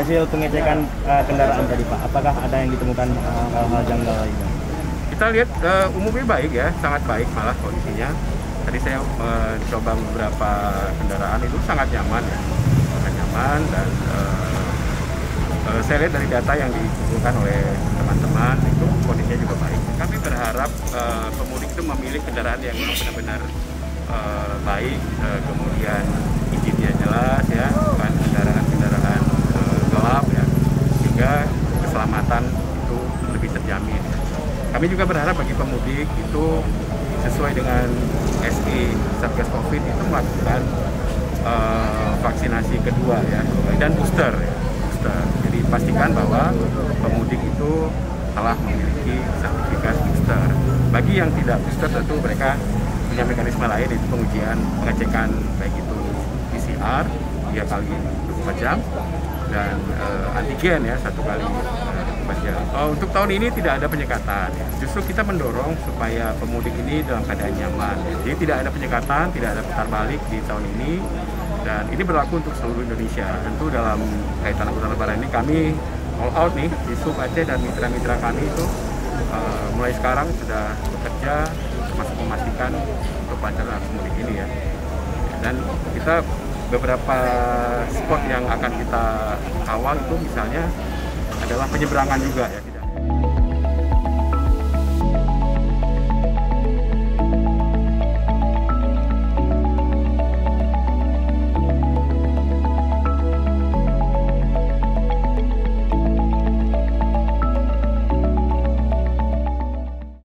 hasil pengecekan kendaraan tadi Pak, apakah ada yang ditemukan hal-hal janggal lainnya? Kita lihat umumnya baik ya, sangat baik malah kondisinya. Tadi saya mencoba beberapa kendaraan itu sangat nyaman ya, sangat nyaman dan saya lihat dari data yang dikumpulkan oleh teman-teman itu kondisinya juga baik. Kami berharap pemudik itu memilih kendaraan yang benar-benar baik, kemudian izinnya jelas ya, bukan kendaraan-kendaraan gelap ya, sehingga keselamatan itu lebih terjamin. Kami juga berharap bagi pemudik itu sesuai dengan SI Satgas Covid itu melakukan vaksinasi kedua ya, dan booster ya, booster. Jadi pastikan bahwa pemudik itu telah memiliki sertifikat booster. Bagi yang tidak booster tentu mereka punya mekanisme lain, yaitu pengujian pengecekan baik itu PCR 3 kali 24 jam dan antigen ya 1 kali 24 jam. Untuk tahun ini tidak ada penyekatan ya. Justru kita mendorong supaya pemudik ini dalam keadaan nyaman ya. Jadi tidak ada penyekatan, tidak ada putar balik di tahun ini dan ini berlaku untuk seluruh Indonesia. Tentu dalam kaitan angkutan lebaran ini kami all out nih di Sub Aceh dan mitra-mitra kami itu mulai sekarang sudah bekerja termasuk memastikan untuk pelaksanaan arus mudik ini ya. Dan kita beberapa spot yang akan kita kawal itu misalnya adalah penyeberangan juga ya.